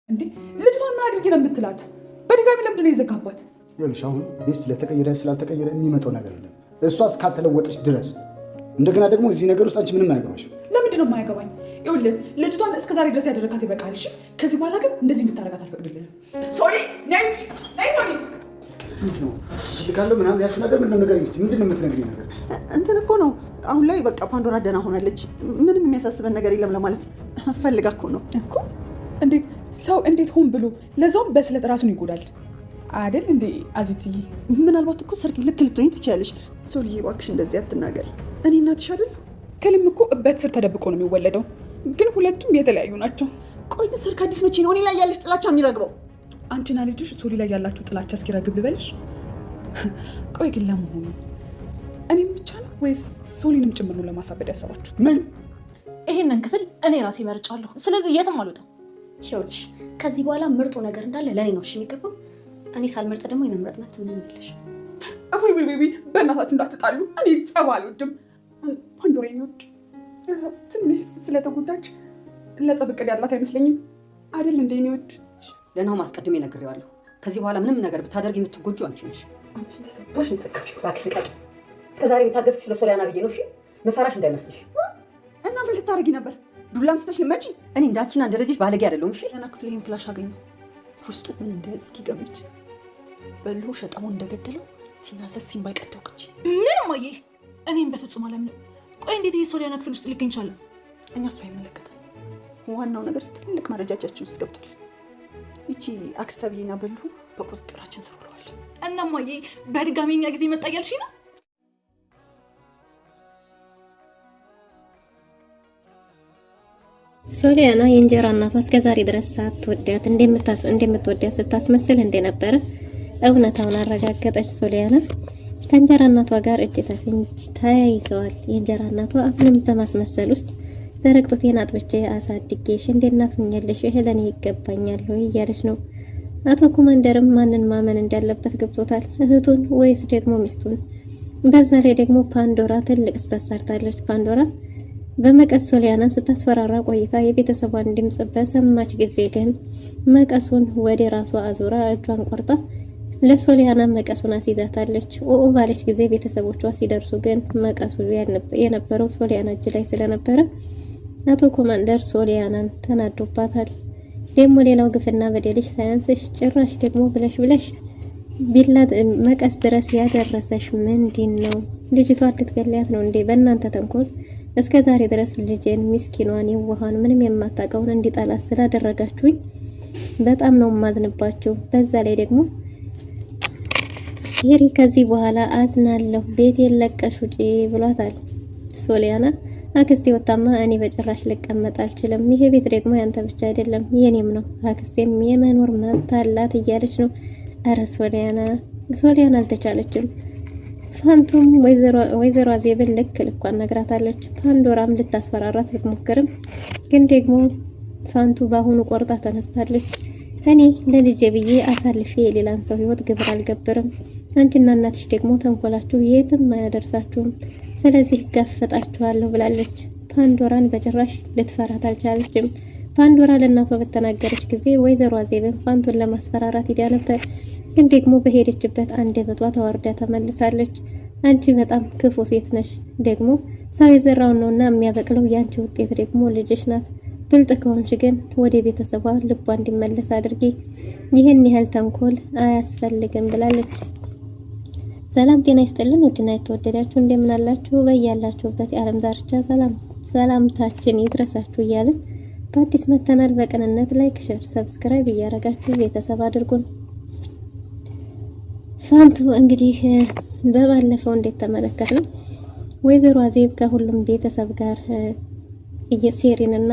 እንዴ ልጅቷን ምን አድርጌ ነው የምትላት? በድጋሚ ለምንድን ነው የዘጋባት? ይኸውልሽ አሁን ቤት ስለተቀየረ ስላልተቀየረ የሚመጣው ነገር የለም። እሷ እስካልተለወጠች ድረስ እንደገና ደግሞ እዚህ ነገር ውስጥ አንቺ ምንም አያገባሽ። ለምንድን ነው የማያገባኝ? ይኸውልህ ልጅቷን እስከዛሬ ድረስ ያደረካት ይበቃል። እሺ ከዚህ በኋላ ግን እንደዚህ እንድታረጋት አልፈቅድልህም። ሶሊ ነይ ሶሊ። ምንድን ነው ልካለሁ ምናምን ያልሽው ነገር ምንድን ነው? ንገረኝ እስኪ ምንድን ነው የምትነግሪኝ ነገር? እንትን እኮ ነው አሁን ላይ በቃ ፓንዶራ ደህና ሆናለች፣ ምንም የሚያሳስበን ነገር የለም ለማለት ፈልጋ እኮ ነው እኮ። እንዴት ሰው እንዴት ሆን ብሎ ለዛውም በስለት ራሱን ይጎዳል አይደል እንዴ? አዚትዬ ምናልባት እኮ ሰርግ ልክ ልትሆኚ ትችያለሽ። ሶልዬ እባክሽ እንደዚህ አትናገሪ። እኔ እናትሽ አይደል? ከልም እኮ እበት ስር ተደብቆ ነው የሚወለደው፣ ግን ሁለቱም የተለያዩ ናቸው። ቆይ ግን ሰርግ አዲስ መቼ ነው እኔ ላይ ያለሽ ጥላቻ የሚረግበው? አንቺና ልጅሽ ሶሊ ላይ ያላችሁ ጥላቻ እስኪረግብ ልበልሽ? ቆይ ግን ለመሆኑ እኔም ብቻ ነው ወይስ ሶሊንም ጭምር ነው ለማሳበድ ያሰባችሁ? ምን ይሄንን ክፍል እኔ ራሴ መርጫለሁ። ስለዚህ የትም አልወጣም። ይኸውልሽ ከዚህ በኋላ ምርጡ ነገር እንዳለ ለእኔ ነው እሺ የሚገባው። እኔ ሳልመርጥ ደግሞ የመምረጥ መብት ምንም የለሽ። አሁን ቤቢ በእናታችሁ እንዳትጣሉ። እኔ ጸብ አልወድም። ፓንዶራ የሚወድ ትንሽ ስለተጎዳች ለጸብ እቅድ ያላት አይመስለኝም አይደል እንዴ? እኔ ወድ ለናው ማስቀድሜ ነግሬዋለሁ። ከዚህ በኋላ ምንም ነገር ብታደርግ የምትጎጁ አንቺ ነሽ። አንቺ እንደዚህ ቦሽ ልትጠቅሽ ባክሽ ልቀቂ። እስከዛሬ የምታገዝኩሽ ለሶሊያና ብዬ ነው። እሺ መፈራሽ እንዳይመስልሽ። እና ምን ልታረጊ ነበር? ዱላ አንስተሽ ልመጪ? እኔ እንዳንቺና እንደ ልጅሽ ባለጌ አይደለሁም። እሺ ገና ክፍል ይሄን ፍላሽ አገኘሁ። ውስጡ ምን እንደያዝ እስኪገምች በሉ ሸጠሙን እንደገደለው ሲናሰስ ሲምባይ ቀደው ቅጂ ምን ማየ? እኔም በፍጹም አላምንም። ቆይ እንዴት የሶሊያና ክፍል ውስጥ ሊገኝ ቻለ? እኛ እሱ አይመለከትም። ዋናው ነገር ትልቅ መረጃቻችን ውስጥ ገብቷል። ይቺ አክስታቢና በሉ በቁጥጥራችን ስር ውለዋል። እና ማየ በድጋሚ እኛ ጊዜ መጣ ያልሽኝ ነው? ሶሊያና የእንጀራ እናቷ እስከዛሬ ድረስ ሳትወዳት እንደምትወዳት ስታስመስል እንደነበረ እውነታውን አረጋገጠች። ሶሊያና ከእንጀራ እናቷ ጋር እጅ ከፍንጅ ተያይዘዋል። የእንጀራ እናቷ አሁንም በማስመሰል ውስጥ ደረቅ ጡቴን አጥብቼ አሳድጌሽ እንደ እናት ሁኛለሽ፣ ይሄ ለእኔ ይገባኛል ወይ እያለች ነው። አቶ ኮማንደርም ማንን ማመን እንዳለበት ገብቶታል፣ እህቱን ወይስ ደግሞ ሚስቱን። በዛ ላይ ደግሞ ፓንዶራ ትልቅ ስህተት ሰርታለች። ፓንዶራ በመቀስ ሶሊያናን ስታስፈራራ ቆይታ የቤተሰቧን ድምጽ በሰማች ጊዜ ግን መቀሱን ወደ ራሷ አዙራ እጇን ቆርጣ ለሶሊያና መቀሱን አስይዛታለች። ኦኦ ባለች ጊዜ ቤተሰቦቿ ሲደርሱ ግን መቀሱ የነበረው ሶሊያና እጅ ላይ ስለነበረ አቶ ኮማንደር ሶሊያናን ተናዶባታል። ደግሞ ሌላው ግፍና በደልሽ ሳያንስሽ ጭራሽ ደግሞ ብለሽ ቢላት መቀስ ድረስ ያደረሰሽ ምንድን ነው? ልጅቷ ልትገለያት ነው እንዴ? በእናንተ ተንኮል እስከ ዛሬ ድረስ ልጄን ምስኪኗን የዋሃን ምንም የማታውቀውን እንዲጠላት ስላደረጋችሁኝ በጣም ነው ማዝንባችሁ። በዛ ላይ ደግሞ ሴሪ ከዚህ በኋላ አዝናለሁ፣ ቤቴን ለቀሽ ውጪ ብሏታል። ሶሊያና አክስቴ ወጣማ እኔ በጭራሽ ልቀመጥ አልችልም፣ ይሄ ቤት ደግሞ ያንተ ብቻ አይደለም የኔም ነው፣ አክስቴም የመኖር መብት አላት እያለች ነው። አረ ሶሊያና አልተቻለችም። ፋንቱም ወይዘሮ አዜብን ልክ ልኳን ነግራታለች። ፓንዶራም ልታስፈራራት ብትሞክርም ግን ደግሞ ፋንቱ በአሁኑ ቆርጣ ተነስታለች። እኔ ለልጄ ብዬ አሳልፌ የሌላን ሰው ህይወት ግብር አልገብርም፣ አንቺና እናትሽ ደግሞ ተንኮላችሁ የትም አያደርሳችሁም፣ ስለዚህ ጋፈጣችኋለሁ ብላለች። ፓንዶራን በጭራሽ ልትፈራት አልቻለችም። ፓንዶራ ለእናቷ በተናገረች ጊዜ ወይዘሮ አዜብን ፋንቱን ለማስፈራራት ሂዳ ነበር፣ ግን ደግሞ በሄደችበት አንደበቷ ተዋርዳ ተመልሳለች። አንቺ በጣም ክፉ ሴት ነሽ፣ ደግሞ ሰው የዘራውን ነውና የሚያበቅለው፣ ያንቺ ውጤት ደግሞ ልጅሽ ናት። ግልጥ ከሆንሽ ግን ወደ ቤተሰቧ ልቧ እንዲመለስ አድርጊ፣ ይህን ያህል ተንኮል አያስፈልግም ብላለች። ሰላም ጤና ይስጥልን ውድና የተወደዳችሁ እንደምን አላችሁ? በያላችሁበት የዓለም ዳርቻ ሰላምታችን ይድረሳችሁ እያልን በአዲስ መተናል። በቅንነት ላይክ፣ ሼር፣ ሰብስክራይብ እያደረጋችሁ ቤተሰብ አድርጉን። ፋንቱ እንግዲህ በባለፈው እንዴት ተመለከትነው ወይዘሮ አዜብ ከሁሉም ቤተሰብ ጋር ሴሪንና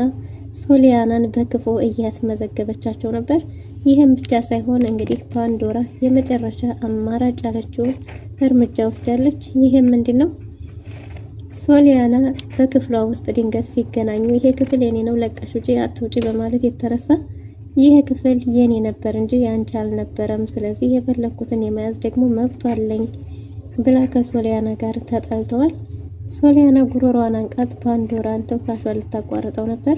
ሶሊያናን በክፉ እያስመዘገበቻቸው ነበር። ይህም ብቻ ሳይሆን እንግዲህ ፓንዶራ የመጨረሻ አማራጭ ያለችውን እርምጃ ወስዳለች። ይህም ምንድነው? ሶሊያና በክፍሏ ውስጥ ድንገት ሲገናኙ ይሄ ክፍል የኔ ነው ለቀሽ ውጪ አትውጪ በማለት የተረሳ ይሄ ክፍል የኔ ነበር እንጂ ያንቺ አልነበረም፣ ስለዚህ የፈለኩትን የመያዝ ደግሞ መብቱ አለኝ ብላ ከሶሊያና ጋር ተጣልተዋል። ሶሊያና ጉሮሯን አንቃት ፓንዶራን ትንፋሿን ልታቋርጠው ነበር።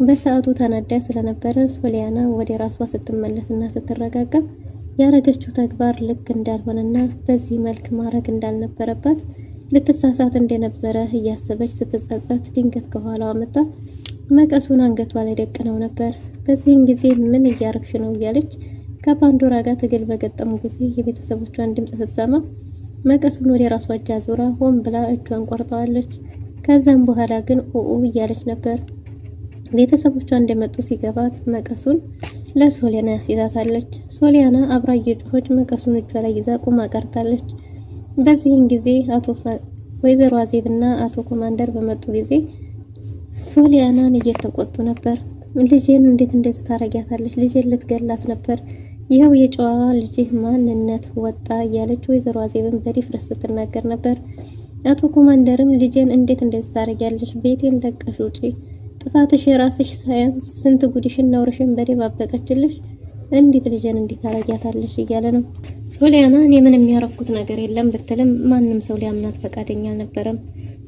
በሰዓቱ ተናዳ ስለነበረ ሶሊያና ወደ ራሷ ስትመለስና ስትረጋጋ ያረገችው ተግባር ልክ እንዳልሆነና በዚህ መልክ ማድረግ እንዳልነበረባት ልትሳሳት እንደነበረ እያሰበች ስትጸጸት ድንገት ከኋላዋ መጣ መቀሱን አንገቷ ላይ ደቅነው ነበር። በዚህን ጊዜ ምን እያረግሽ ነው እያለች ከፓንዶራ ጋር ትግል በገጠሙ ጊዜ የቤተሰቦቿን ድምፅ ስትሰማ መቀሱን ወደ ራሷ እጅ አዙራ ሆን ብላ እጇን ቆርጠዋለች። ከዛም በኋላ ግን ኦኦ እያለች ነበር። ቤተሰቦቿ እንደመጡ ሲገባት መቀሱን ለሶሊያና ያስይዛታለች። ሶሊያና አብራ እየጮኸች መቀሱን እጇ ላይ ይዛ ቁማ ቀርታለች። በዚህን ጊዜ ወይዘሮ አዜብና አቶ ኮማንደር በመጡ ጊዜ ሶሊያናን እየተቆጡ ነበር። ልጄን እንዴት እንደዚህ ታረጊያታለች? ልጄን ልትገላት ነበር። ይኸው የጨዋ ልጅ ማንነት ወጣ እያለች ወይዘሮ አዜብን በድፍረት ስትናገር ነበር። አቶ ኮማንደርም ልጄን እንዴት እንደዚህ ታረጊያለሽ? ቤቴን ለቀሽ ውጪ፣ ጥፋትሽ የራስሽ ሳያንስ ስንት ጉድሽን ነውርሽን በደባበቀችልሽ፣ እንዴት ልጄን እንዴት ታረጊያታለሽ እያለ ነው። ሶሊያና እኔ ምንም ያረኩት ነገር የለም ብትልም ማንም ሰው ሊያምናት ፈቃደኛ አልነበረም።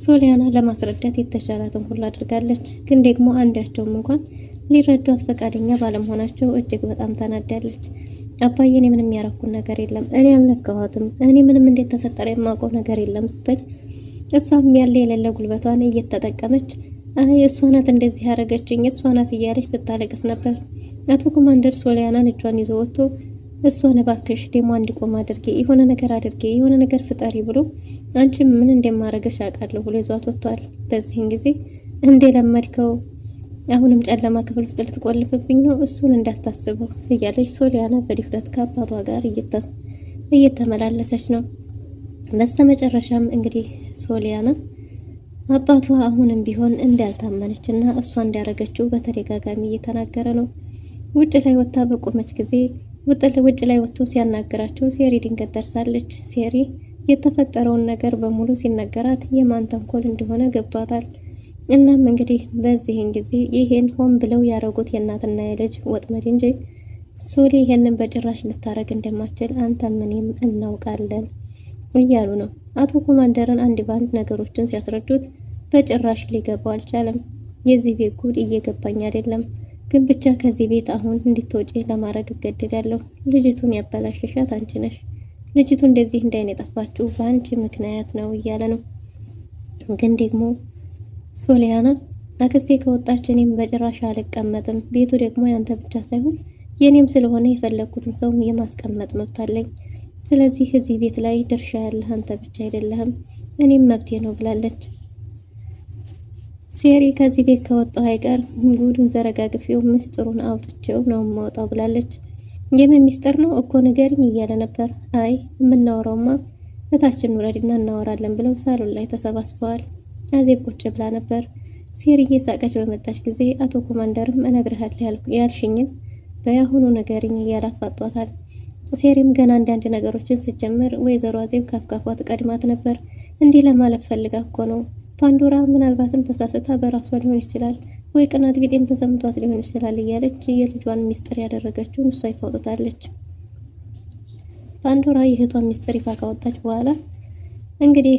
ሶሊያና ለማስረዳት የተቻላትን ሁሉ አድርጋለች። ግን ደግሞ አንዳቸውም እንኳን ሊረዷት ፈቃደኛ ባለመሆናቸው እጅግ በጣም ተናዳለች። አባዬ እኔ ምንም ያረኩት ነገር የለም፣ እኔ አልነካኋትም፣ እኔ ምንም እንዴት ተፈጠረ የማውቀው ነገር የለም ስትል እሷም ያለ የሌለ ጉልበቷን እየተጠቀመች አይ እሷ ናት እንደዚህ ያደረገችኝ እሷ ናት እያለች ስታለቅስ ነበር። አቶ ኮማንደር ሶሊያናን እጇን ይዞ ወጥቶ እሷን እባክሽ ደሞ እንዲቆም አድርጌ የሆነ ነገር አድርጌ የሆነ ነገር ፍጠሪ ብሎ አንቺም ምን እንደማረገሽ አውቃለሁ ብሎ ይዟት ወጥቷል። በዚህን ጊዜ እንደለመድከው አሁንም ጨለማ ክፍል ውስጥ ልትቆልፍብኝ ነው፣ እሱን እንዳታስበው እያለች ሶሊያና በድፍረት ከአባቷ ጋር እየተመላለሰች ነው። በስተመጨረሻም እንግዲህ ሶሊያና አባቷ አሁንም ቢሆን እንዳልታመነች እና እሷ እንዳረገችው በተደጋጋሚ እየተናገረ ነው። ውጭ ላይ ወጥታ በቆመች ጊዜ ውጭ ላይ ወጥቶ ሲያናገራቸው ሴሪ ድንገት ደርሳለች። ሴሪ የተፈጠረውን ነገር በሙሉ ሲነገራት የማን ተንኮል እንደሆነ ገብቷታል። እናም እንግዲህ በዚህን ጊዜ ይሄን ሆን ብለው ያረጉት የእናትና የልጅ ወጥመድ እንጂ ሶሊ ይሄንን በጭራሽ ልታረግ እንደማትችል አንተ ምንም እናውቃለን እያሉ ነው። አቶ ኮማንደርን አንድ ባንድ ነገሮችን ሲያስረዱት በጭራሽ ሊገባው አልቻለም። የዚህ ቤት ጉድ እየገባኝ አይደለም፣ ግን ብቻ ከዚህ ቤት አሁን እንድትወጪ ለማድረግ እገደዳለሁ። ልጅቱን ያበላሽሻት አንቺ ነሽ። ልጅቱ እንደዚህ እንዳይን የጠፋችው በአንቺ ምክንያት ነው እያለ ነው። ግን ደግሞ ሶሊያና አክስቴ ከወጣች እኔም በጭራሽ አልቀመጥም። ቤቱ ደግሞ ያንተ ብቻ ሳይሆን የኔም ስለሆነ የፈለኩትን ሰው የማስቀመጥ መብት አለኝ። ስለዚህ እዚህ ቤት ላይ ድርሻ ያለህ አንተ ብቻ አይደለህም፣ እኔም መብቴ ነው ብላለች። ሴሪ ከዚህ ቤት ከወጣው አይቀር ጉዱን ዘረጋግፌው ምስጢሩን አውጥቼው ነው የማወጣው ብላለች። የምን ምስጢር ነው እኮ ንገሪኝ እያለ ነበር። አይ የምናወራውማ እታችን ውረድና እናወራለን ብለው ሳሎን ላይ ተሰባስበዋል። አዜብ ቁጭ ብላ ነበር። ሴሪ እየሳቀች በመጣች ጊዜ አቶ ኮማንደርም እነግርሃለሁ ያልሽኝን በያሁኑ ንገሪኝ እያለ አፋጧታል። ሴሪም ገና አንዳንድ ነገሮችን ስትጀምር ወይዘሮ አዜብ ካፍካፏ ትቀድማት ነበር። እንዲህ ለማለት ፈልጋ እኮ ነው ፓንዶራ ምናልባትም ተሳስታ በራሷ ሊሆን ይችላል ወይ ቅናት ቢጤም ተሰምቷት ሊሆን ይችላል እያለች የልጇን ሚስጥር ያደረገችውን እሷ ይፋ አውጥታለች። ፓንዶራ የእህቷን ሚስጥር ይፋ ካወጣች በኋላ እንግዲህ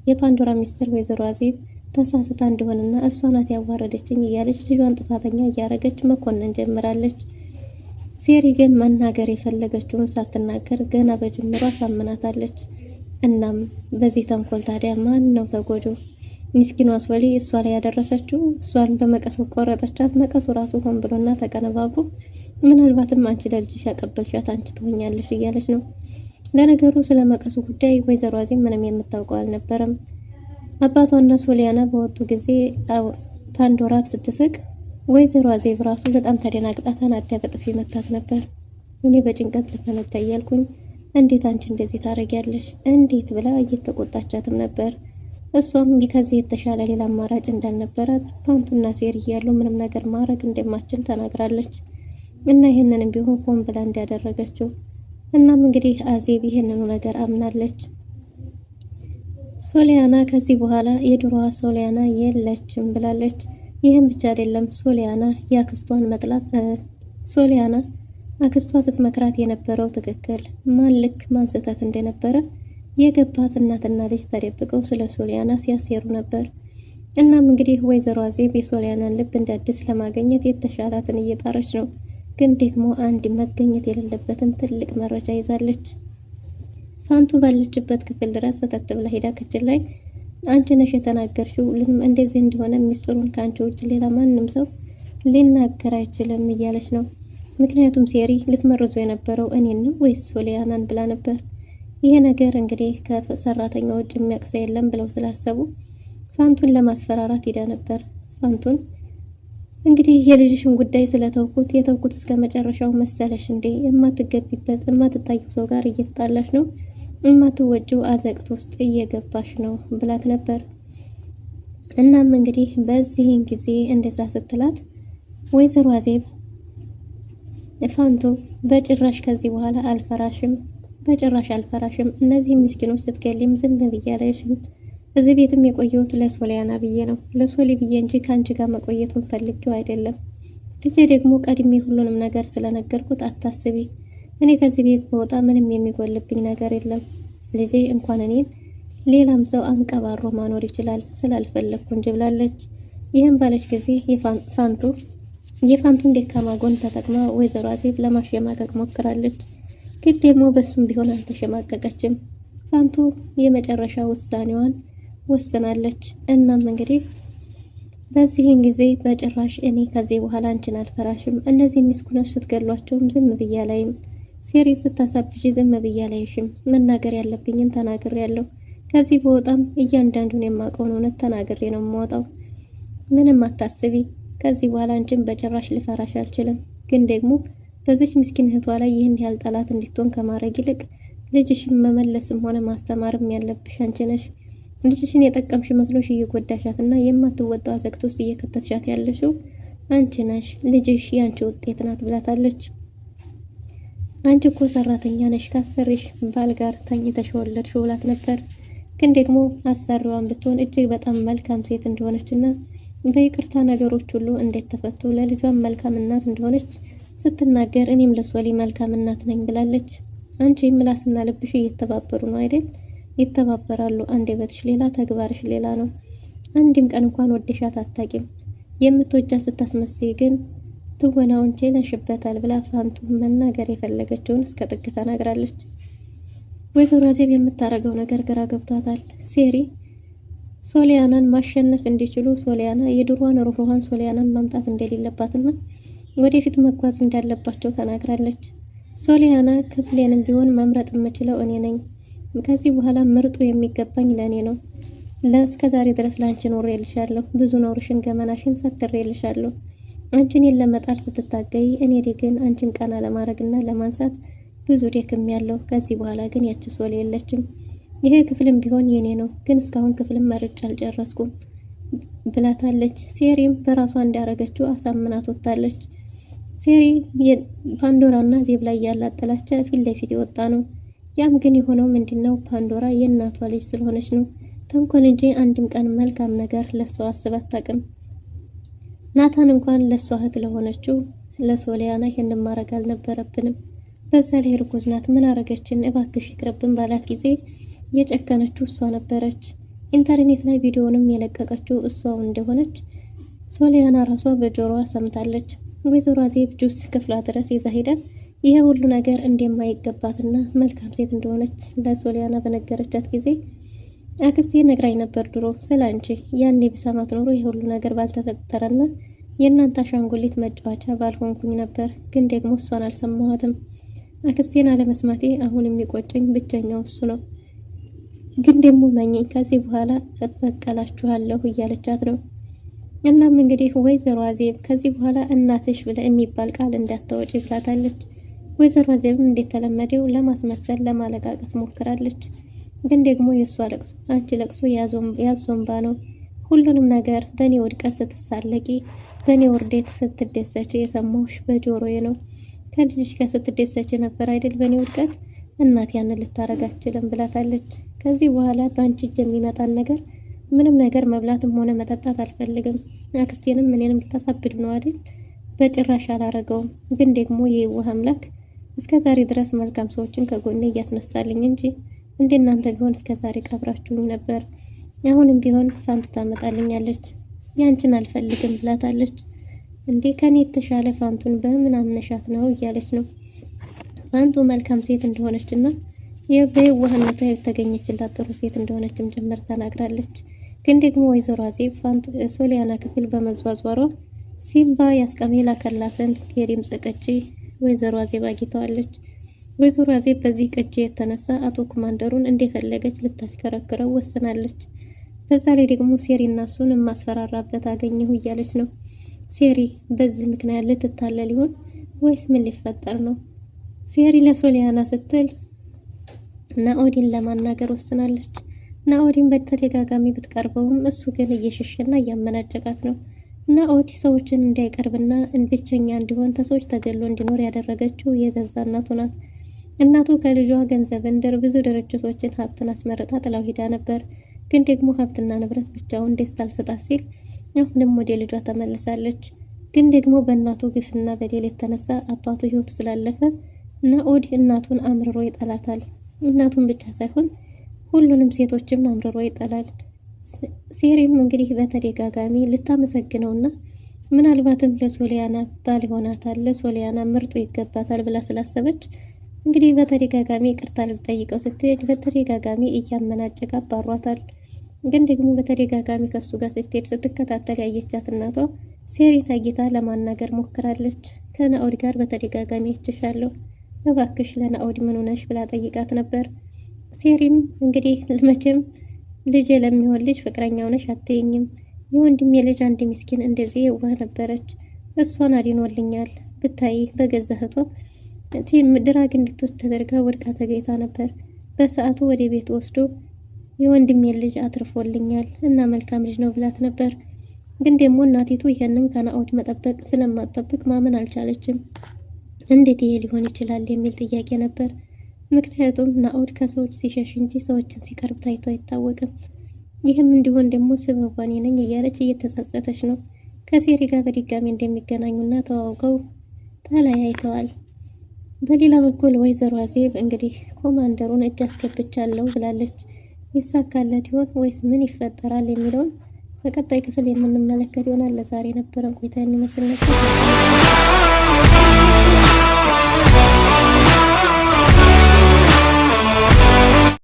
የፓንዶራ ሚስጥር ወይዘሮ አዜብ ተሳስታ እንደሆነና እሷ ናት ያዋረደችኝ እያለች ልጇን ጥፋተኛ እያረገች መኮነን ጀምራለች። ሴሪ ግን መናገር የፈለገችውን ሳትናገር ገና በጅምሯ ሳምናታለች። እናም በዚህ ተንኮል ታዲያ ማን ነው ተጎጆ? ምስኪኗ ሶሊ እሷ ላይ ያደረሰችው እሷን በመቀስ ቆረጠቻት። መቀሱ ራሱ ሆን ብሎና ተቀነባብሮ ምናልባትም አንቺ ለልጅሽ ያቀበልሻት አንቺ ትሆኛለሽ እያለች ነው። ለነገሩ ስለ መቀሱ ጉዳይ ወይዘሮ አዜብ ምንም የምታውቀው አልነበረም። አባቷና ሶሊያና በወጡ ጊዜ ፓንዶራ ስትስቅ ወይዘሮ አዜብ ራሱ በጣም ተደናግጣ ተናዳ በጥፊ መታት ነበር። እኔ በጭንቀት ልፈነዳ እያልኩኝ እንዴት አንቺ እንደዚህ ታረጊያለሽ እንዴት ብላ እየተቆጣቻትም ነበር። እሷም ከዚህ የተሻለ ሌላ አማራጭ እንዳልነበራት ፋንቱና ሴሪ እያሉ ምንም ነገር ማድረግ እንደማትችል ተናግራለች። እና ይህንንም ቢሆን ሆን ብላ እንዳደረገችው እናም እንግዲህ አዜብ ይህንኑ ነገር አምናለች። ሶሊያና ከዚህ በኋላ የድሮዋ ሶሊያና የለችም ብላለች። ይህም ብቻ አይደለም፣ ሶሊያና የአክስቷን መጥላት ሶሊያና አክስቷ ስትመክራት የነበረው ትክክል ማን ልክ ማን ስህተት እንደነበረ የገባት እናትና ልጅ ተደብቀው ስለ ሶሊያና ሲያሴሩ ነበር። እናም እንግዲህ ወይዘሮ አዜብ የሶሊያናን ልብ እንደ አዲስ ለማግኘት የተሻላትን እየጣረች ነው። ግን ደግሞ አንድ መገኘት የሌለበትን ትልቅ መረጃ ይዛለች። ፋንቱ ባለችበት ክፍል ድረስ ሰተት ብላ ሄዳ ክችል ላይ አንቺ ነሽ የተናገርሽው፣ እንደዚህ እንዲሆነ ሚስጥሩን ከአንቺ ውጭ ሌላ ማንም ሰው ሊናገር አይችልም እያለች ነው። ምክንያቱም ሴሪ ልትመርዞ የነበረው እኔን ነው ወይስ ሶሊያናን ብላ ነበር። ይሄ ነገር እንግዲህ ከሰራተኛ ውጭ የሚያቅሰ የለም ብለው ስላሰቡ ፋንቱን ለማስፈራራት ሄዳ ነበር። ፋንቱን እንግዲህ የልጅሽን ጉዳይ ስለተውኩት የተውኩት እስከ መጨረሻው መሰለሽ እንዴ? የማትገቢበት የማትታየው ሰው ጋር እየተጣላሽ ነው፣ የማትወጪው አዘቅት ውስጥ እየገባሽ ነው ብላት ነበር። እናም እንግዲህ በዚህን ጊዜ እንደዛ ስትላት ወይዘሮ አዜብ ፋንቱ በጭራሽ ከዚህ በኋላ አልፈራሽም፣ በጭራሽ አልፈራሽም። እነዚህ ምስኪኖች ስትገሊም ዝም ብዬ አላይሽም። እዚህ ቤትም የቆየሁት ለሶሊያና ብዬ ነው፣ ለሶሊ ብዬ እንጂ ከአንቺ ጋር መቆየቱን ፈልጌው አይደለም። ልጄ ደግሞ ቀድሜ ሁሉንም ነገር ስለነገርኩት አታስቢ። እኔ ከዚህ ቤት በወጣ ምንም የሚጎልብኝ ነገር የለም። ልጄ እንኳን እኔን ሌላም ሰው አንቀባሮ ማኖር ይችላል፣ ስላልፈለግኩ እንጂ ብላለች። ይህም ባለች ጊዜ የፋንቱን ደካማ ጎን ተጠቅማ ወይዘሮ አዜብ ለማሸማቀቅ ሞክራለች። ግን ደግሞ በሱም ቢሆን አልተሸማቀቀችም። ፋንቱ የመጨረሻ ውሳኔዋን ወስናለች። እናም እንግዲህ በዚህን ጊዜ በጭራሽ እኔ ከዚህ በኋላ አንቺን አልፈራሽም፣ እነዚህ ምስኪኖች ስትገሏቸውም ዝም ብያ ላይም፣ ሴሪ ስታሳብጂ ዝም ብያ ላይሽም፣ መናገር ያለብኝን ተናግሬያለሁ። ከዚህ በወጣም እያንዳንዱን የማውቀውን እውነት ተናግሬ ነው የምወጣው። ምንም አታስቢ፣ ከዚህ በኋላ አንቺን በጭራሽ ልፈራሽ አልችልም። ግን ደግሞ በዚች ምስኪን እህቷ ላይ ይህን ያህል ጠላት እንድትሆን ከማድረግ ይልቅ ልጅሽን መመለስም ሆነ ማስተማርም ያለብሽ አንቺ ነሽ። ልጅሽን የጠቀምሽ መስሎሽ እየጎዳሻትና የማትወጣው አዘቅት ውስጥ እየከተትሻት ያለሽው አንቺ ነሽ። ልጅሽ የአንቺ ውጤት ናት ብላታለች። አንቺ እኮ ሰራተኛ ነሽ፣ ካሰሪሽ ባል ጋር ተኝተሽ ወለድሽው ብላት ነበር። ግን ደግሞ አሰሪዋን ብትሆን እጅግ በጣም መልካም ሴት እንደሆነችና በይቅርታ ነገሮች ሁሉ እንዴት ተፈቱ ለልጇን መልካም እናት እንደሆነች ስትናገር እኔም ለሶሊ መልካም እናት ነኝ ብላለች። አንቺ ምላስና ልብሽ እየተባበሩ ነው አይደል? ይተባበራሉ። አንደበትሽ ሌላ ተግባርሽ ሌላ ነው። አንድም ቀን እንኳን ወደሻት አታቂም። የምትወጃ ስታስመስይ ግን ትወናውን ችለሽበታል ብላ ፋንቱ መናገር የፈለገችውን እስከ ጥግ ተናግራለች። ወይዘሮ አዜብ የምታረገው ነገር ግራ ገብቷታል። ሴሪ ሶሊያናን ማሸነፍ እንዲችሉ ሶሊያና የድሮዋን ሩህሩሃን ሶሊያናን ማምጣት እንደሌለባትና ወደፊት መጓዝ እንዳለባቸው ተናግራለች። ሶሊያና ክፍሌንም ቢሆን መምረጥ የምችለው እኔ ነኝ። ከዚህ በኋላ ምርጡ የሚገባኝ ለእኔ ነው። ለእስከዛሬ ድረስ ላንቺ ኖሬልሻለሁ። ብዙ ኖርሽን ገመናሽን ሰትሬልሻለሁ። አንቺን ለመጣል ስትታገይ እኔ ግን አንቺን ቀና ለማድረግና ለማንሳት ብዙ ደክም ያለው። ከዚህ በኋላ ግን ያቺ ሶሊ የለችም። ይሄ ክፍልም ቢሆን የኔ ነው። ግን እስካሁን ክፍልም መርጬ አልጨረስኩም ብላታለች። ሴሪም በራሷ እንዳረገችው አሳምናት ወጣለች። ሴሪ ፓንዶራና ዜብ ላይ ያላት ጥላቻ ፊት ለፊት የወጣ ነው። ያም ግን የሆነው ምንድነው? ፓንዶራ የእናቷ ልጅ ስለሆነች ነው። ተንኮል እንጂ አንድም ቀን መልካም ነገር ለሰው አስባ አታውቅም። ናታን እንኳን ለሷ እህት ለሆነችው ለሶሊያና ይሄንን ማድረግ አልነበረብንም። በዛ ላይ ርጉዝ ናት፣ ምን አረገችን እባክሽ ይቅርብን ባላት ጊዜ የጨከነችው እሷ ነበረች። ኢንተርኔት ላይ ቪዲዮንም የለቀቀችው እሷው እንደሆነች ሶሊያና ራሷ በጆሮዋ ሰምታለች። ወይዘሮ አዜብ ጁስ ክፍሏ ድረስ ይዛ ሄዳ ይሄ ሁሉ ነገር እንደማይገባትና መልካም ሴት እንደሆነች ለሶሊያና በነገረቻት ጊዜ አክስቴ ነግራኝ ነበር ድሮ ስላንቺ፣ ያኔ ብሰማት ኖሮ ይሄ ሁሉ ነገር ባልተፈጠረና የእናንተ አሻንጉሊት መጫወቻ ባልሆንኩኝ ነበር። ግን ደግሞ እሷን አልሰማኋትም። አክስቴን አለመስማቴ አሁን የሚቆጨኝ ብቸኛው እሱ ነው። ግን ደግሞ መኘኝ ከዚህ በኋላ እበቀላችኋለሁ እያለቻት ነው። እናም እንግዲህ ወይዘሮ አዜብ ከዚህ በኋላ እናትሽ ብለ የሚባል ቃል እንዳታወጪ ብላታለች። ወይዘሮ አዜብም እንደተለመደው ለማስመሰል ለማለቃቀስ ሞክራለች። ግን ደግሞ የእሷ ለቅሶ አንቺ ለቅሶ ያዞንባ ነው። ሁሉንም ነገር በእኔ ውድቀት ስትሳለቂ፣ በእኔ ውርደት ስትደሰች የሰማሁሽ በጆሮዬ ነው። ከልጅሽ ጋር ስትደሰች ነበር አይደል በእኔ ውድቀት? እናት ያንን ልታረግ አትችልም ብላታለች። ከዚህ በኋላ በአንቺ እጅ የሚመጣን ነገር ምንም ነገር መብላትም ሆነ መጠጣት አልፈልግም። አክስቴንም እኔንም ልታሳብድ ነው አይደል? በጭራሽ አላረገውም። ግን ደግሞ የዋህ አምላክ እስከ ዛሬ ድረስ መልካም ሰዎችን ከጎኔ እያስነሳልኝ እንጂ እንደናንተ ቢሆን እስከ ዛሬ ቀብራችሁኝ ነበር። አሁንም ቢሆን ፋንቱ ታመጣልኛለች፣ ያንቺን አልፈልግም ብላታለች። እንዴ ከኔ የተሻለ ፋንቱን በምን አምነሻት ነው እያለች ነው። ፋንቱ መልካም ሴት እንደሆነችና በየዋህነቷ የተገኘችላት ጥሩ ሴት እንደሆነችም ጭምር ተናግራለች። ግን ደግሞ ወይዘሮ አዜብ ፋንቱ ሶሊያና ክፍል በመዟዟሯ ሲምባ ያስቀመላከላትን የድምጽ ቅጂ ወይዘሮ አዜብ አግኝተዋለች። ወይዘሮ አዜብ በዚህ ቅጂ የተነሳ አቶ ኮማንደሩን እንደፈለገች ልታሽከረክረው ወስናለች። በዛ ላይ ደግሞ ሴሪና እሱን የማስፈራራበት አገኘሁ እያለች ነው። ሴሪ በዚህ ምክንያት ልትታለል ይሆን ወይስ ምን ሊፈጠር ነው? ሴሪ ለሶሊያና ስትል ናኦዲን ለማናገር ወስናለች። ናኦዲን በተደጋጋሚ ብትቀርበውም እሱ ግን እየሸሸና እያመናጨቃት ነው። ናኦዲ ሰዎችን እንዳይቀርብና ብቸኛ እንዲሆን ተሰዎች ተገሎ እንዲኖር ያደረገችው የገዛ እናቱ ናት። እናቱ ከልጇ ገንዘብ እንድር ብዙ ድርጅቶችን ሀብትን አስመርጣ ጥላው ሂዳ ነበር። ግን ደግሞ ሀብትና ንብረት ብቻውን ደስታ አልሰጣት ሲል አሁንም ወደ ልጇ ተመልሳለች። ግን ደግሞ በእናቱ ግፍና በደል የተነሳ አባቱ ህይወቱ ስላለፈ ናኦዲ እናቱን አምርሮ ይጠላታል። እናቱን ብቻ ሳይሆን ሁሉንም ሴቶችም አምርሮ ይጠላል። ሴሪም እንግዲህ በተደጋጋሚ ልታመሰግነውና ምናልባትም ለሶሊያና ባል ይሆናታል፣ ለሶሊያና ምርጡ ይገባታል ብላ ስላሰበች እንግዲህ በተደጋጋሚ ይቅርታ ልትጠይቀው ስትሄድ በተደጋጋሚ እያመናጨቃ አባሯታል። ግን ደግሞ በተደጋጋሚ ከሱ ጋር ስትሄድ ስትከታተል ያየቻት እናቷ ሴሪን አግኝታ ለማናገር ሞክራለች። ከናኦድ ጋር በተደጋጋሚ ይችሻለሁ፣ እባክሽ ለናኦድ ምን ሆነሽ ብላ ጠይቃት ነበር። ሴሪም እንግዲህ መቼም ልጅ ለሚሆን ልጅ ፍቅረኛው ነሽ አትይኝም፣ የወንድሜ ልጅ አንድ ምስኪን እንደዚህ የዋህ ነበረች፣ እሷን አድኖልኛል፣ ብታይ በገዛ እህቷ ድራግ እንድትወስድ ተደርጋ ወድቃ ተገኝታ ነበር። በሰዓቱ ወደ ቤት ወስዶ የወንድሜ ልጅ አትርፎልኛል እና መልካም ልጅ ነው ብላት ነበር። ግን ደግሞ እናቲቱ ይሄንን ከናኦድ መጠበቅ ስለማትጠብቅ ማመን አልቻለችም። እንዴት ይሄ ሊሆን ይችላል የሚል ጥያቄ ነበር። ምክንያቱም ናኦድ ከሰዎች ሲሸሽ እንጂ ሰዎችን ሲቀርብ ታይቶ አይታወቅም። ይህም እንዲሆን ደግሞ ስበቧን ነኝ እያለች እየተጸጸተች ነው። ከሴሪ ጋር በድጋሚ እንደሚገናኙና ተዋውቀው ተለያይተዋል። በሌላ በኩል ወይዘሮ አዜብ እንግዲህ ኮማንደሩን እጅ አስገብቻለሁ ብላለች። ይሳካለት ይሆን ወይስ ምን ይፈጠራል የሚለውን በቀጣይ ክፍል የምንመለከት ይሆናል። ለዛሬ ነበረን ቆይታ ይመስል ነበር።